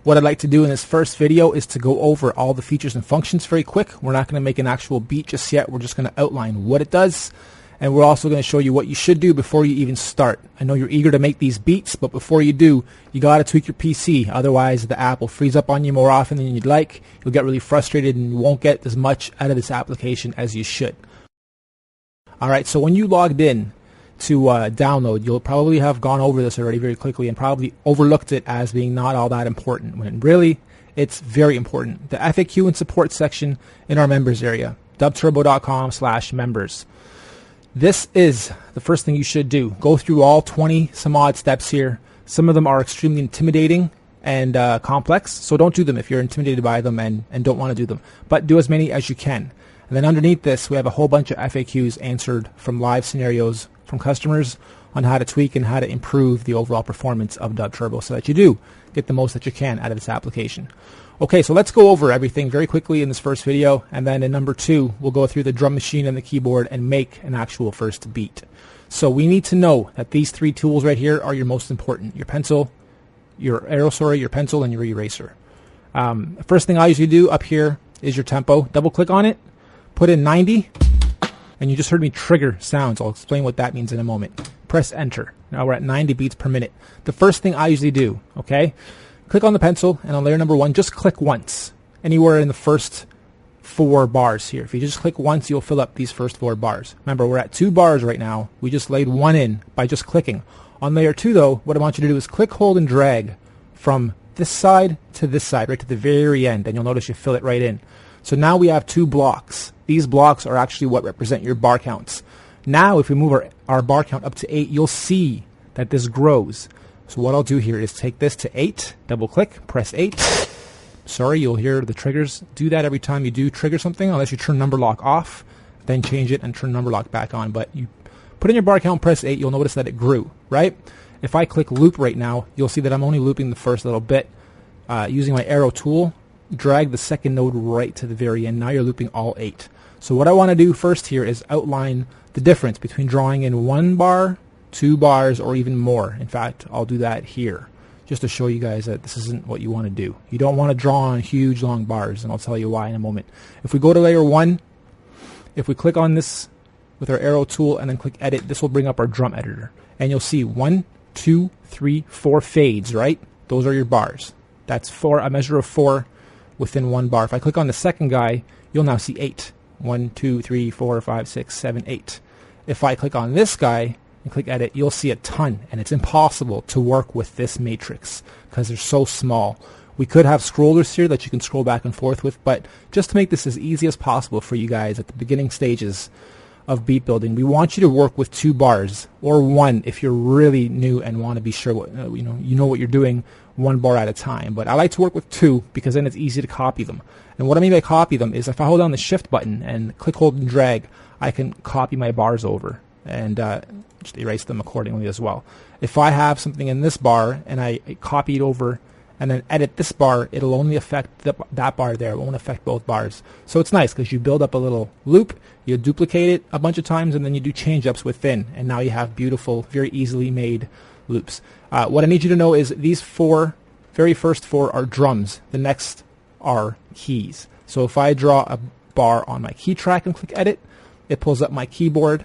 What I'd like to do in this first video is to go over all the features and functions very quick. We're not going to make an actual beat just yet. We're just going to outline what it does. And we're also going to show you what you should do before you even start. I know you're eager to make these beats, but before you do, you got to tweak your PC. Otherwise, the app will freeze up on you more often than you'd like. You'll get really frustrated and you won't get as much out of this application as you should. Alright, so when you logged in to download, you'll probably have gone over this already very quickly and probably overlooked it as being not all that important, when really it's very important. The FAQ and support section in our members area, DUBturbo.com/members. This is the first thing you should do. Go through all 20 some odd steps here. Some of them are extremely intimidating and complex, so don't do them if you're intimidated by them and don't want to do them. But do as many as you can. And then underneath this, we have a whole bunch of FAQs answered from live scenarios from customers on how to tweak and how to improve the overall performance of DUBturbo so that you do get the most that you can out of this application. Okay, so let's go over everything very quickly in this first video, and then in number 2, we'll go through the drum machine and the keyboard and make an actual first beat. So we need to know that these 3 tools right here are your most important: your pencil, your arrow, your pencil, and your eraser. First thing I usually do up here is your tempo. Double click on it, put in 90, and you just heard me trigger sounds. I'll explain what that means in a moment. Press enter. Now we're at 90 beats per minute. The first thing I usually do, okay, click on the pencil, and on layer number 1, just click once, anywhere in the first 4 bars here. If you just click once, you'll fill up these first 4 bars. Remember, we're at 2 bars right now. We just laid 1 in by just clicking. On layer 2, though, what I want you to do is click, hold, and drag from this side to this side, right to the very end, and you'll notice you fill it right in. So now we have 2 blocks. These blocks are actually what represent your bar counts. Now, if we move our bar count up to 8, you'll see that this grows. So what I'll do here is take this to 8, double click, press 8. Sorry, you'll hear the triggers. Do that every time you do trigger something, unless you turn number lock off, then change it and turn number lock back on. But you put in your bar count, press 8, you'll notice that it grew, right? If I click loop right now, you'll see that I'm only looping the first little bit. Using my arrow tool, drag the second node right to the very end. Now you're looping all 8. So what I want to do first here is outline the difference between drawing in 1 bar, 2 bars, or even more. In fact, I'll do that here just to show you guys that this isn't what you want to do. You don't want to draw on huge long bars, and I'll tell you why in a moment. If we go to layer 1, if we click on this with our arrow tool and then click edit, this will bring up our drum editor, and you'll see 1, 2, 3, 4 fades, right? Those are your bars. That's a measure of 4 within 1 bar. If I click on the second guy, you'll now see 8. 1, 2, 3, 4, 5, 6, 7, 8. If I click on this guy and click edit, you'll see a ton, and it's impossible to work with this matrix because they're so small. We could have scrollers here that you can scroll back and forth with, but just to make this as easy as possible for you guys at the beginning stages of beat building, we want you to work with 2 bars, or 1 if you're really new and want to be sure what, you know what you're doing, 1 bar at a time. But I like to work with 2 because then it's easy to copy them. And what I mean by copy them is if I hold down the shift button and click, hold, and drag, I can copy my bars over and just erase them accordingly as well. If I have something in this bar and I copy it over and then edit this bar, it'll only affect that bar there. It won't affect both bars. So it's nice because you build up a little loop, you duplicate it a bunch of times, and then you do change-ups within, and now you have beautiful, very easily made loops. What I need you to know is these 4, very first 4 are drums. The next are keys. So if I draw a bar on my key track and click edit, it pulls up my keyboard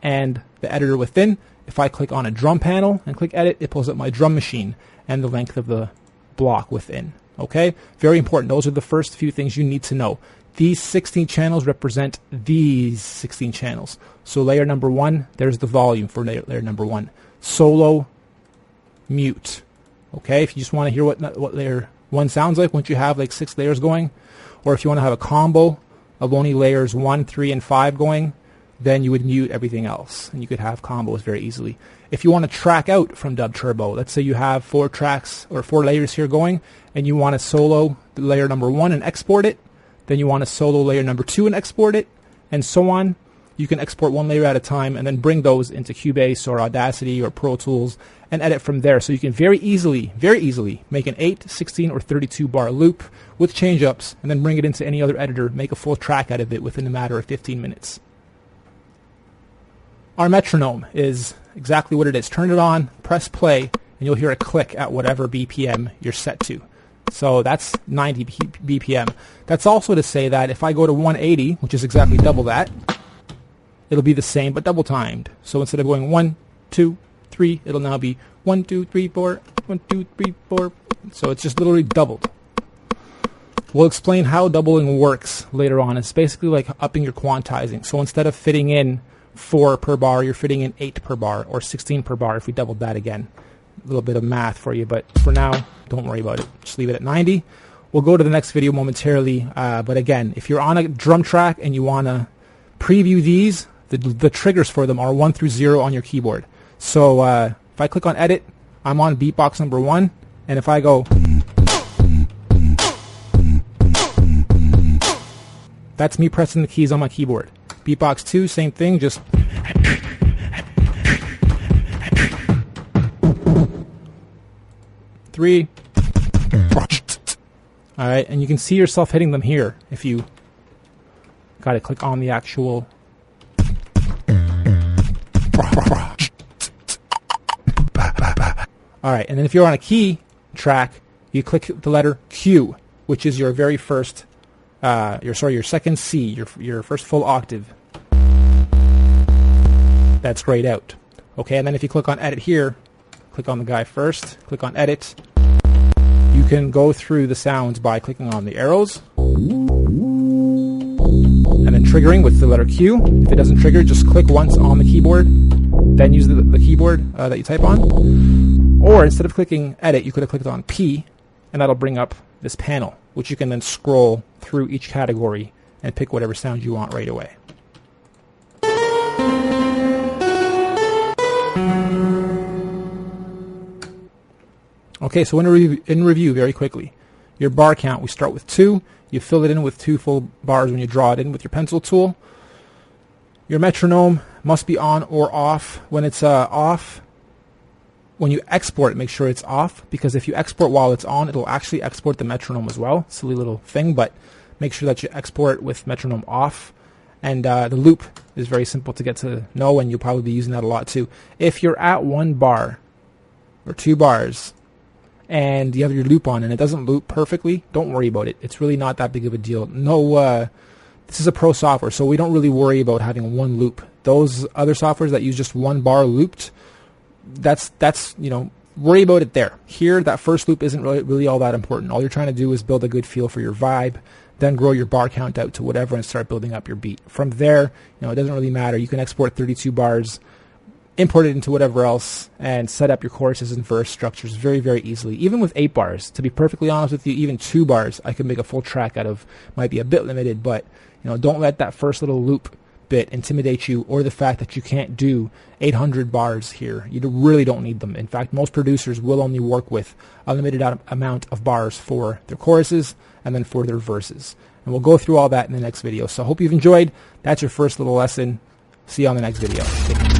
and the editor within. If I click on a drum panel and click edit, it pulls up my drum machine and the length of the block within. Okay? Very important. Those are the first few things you need to know. These 16 channels represent these 16 channels. So layer number 1, there's the volume for layer number 1. Solo, mute. Okay? If you just want to hear what layer 1 sounds like once you have like 6 layers going, or if you want to have a combo of only layers 1, 3, and 5 going, then you would mute everything else, and you could have combos very easily. If you want to track out from DUBturbo, let's say you have 4 tracks or 4 layers here going, and you want to solo the layer number 1 and export it, then you want to solo layer number 2 and export it, and so on. You can export 1 layer at a time and then bring those into Cubase or Audacity or Pro Tools and edit from there. So you can very easily make an 8, 16, or 32 bar loop with change-ups and then bring it into any other editor, make a full track out of it within a matter of 15 minutes. Our metronome is exactly what it is. Turn it on, press play, and you'll hear a click at whatever BPM you're set to. So that's 90 BPM. That's also to say that if I go to 180, which is exactly double that, it'll be the same but double timed. So instead of going 1, 2, 3, it'll now be 1, 2, 3, 4, 1, 2, 3, 4. So it's just literally doubled. We'll explain how doubling works later on. It's basically like upping your quantizing. So instead of fitting in 4 per bar, you're fitting in 8 per bar, or 16 per bar if we doubled that again. A little bit of math for you, but for now, don't worry about it. Just leave it at 90. We'll go to the next video momentarily. But again, if you're on a drum track and you want to preview these, the triggers for them are 1 through 0 on your keyboard. So if I click on edit, I'm on beatbox number 1, and if I go, that's me pressing the keys on my keyboard. Beatbox 2, same thing, just 3. Alright, and you can see yourself hitting them here if you got to click on the actual. Alright, and then if you're on a key track, you click the letter Q, which is your very first, your second C, your first full octave. That's grayed out. Okay, and then if you click on edit here, click on the guy first, click on edit. You can go through the sounds by clicking on the arrows. And then triggering with the letter Q. If it doesn't trigger, just click once on the keyboard, then use the keyboard that you type on. Or instead of clicking edit, you could have clicked on P, and that'll bring up this panel, which you can then scroll through each category and pick whatever sound you want right away. Okay, so in review, very quickly, your bar count, we start with 2. You fill it in with 2 full bars when you draw it in with your pencil tool. Your metronome must be on or off. When it's off, when you export, make sure it's off, because if you export while it's on, it'll actually export the metronome as well. Silly little thing, but make sure that you export with metronome off. And the loop is very simple to get to know, and you'll probably be using that a lot too. If you're at 1 bar or 2 bars, and you have your loop on and it doesn't loop perfectly, don't worry about it. It's really not that big of a deal. No, this is a pro software, so we don't really worry about having 1 loop. Those other softwares that use just 1 bar looped, that's worry about it there. Here, that first loop isn't really all that important. All you're trying to do is build a good feel for your vibe, then grow your bar count out to whatever and start building up your beat. From there, it doesn't really matter. You can export 32 bars, import it into whatever else, and set up your choruses and verse structures very, very easily. Even with 8 bars, to be perfectly honest with you, even 2 bars, I could make a full track out of. Might be a bit limited, but don't let that first little loop bit intimidate you, or the fact that you can't do 800 bars here. You really don't need them. In fact, most producers will only work with a limited amount of bars for their choruses and then for their verses. And we'll go through all that in the next video. So I hope you've enjoyed. That's your first little lesson. See you on the next video.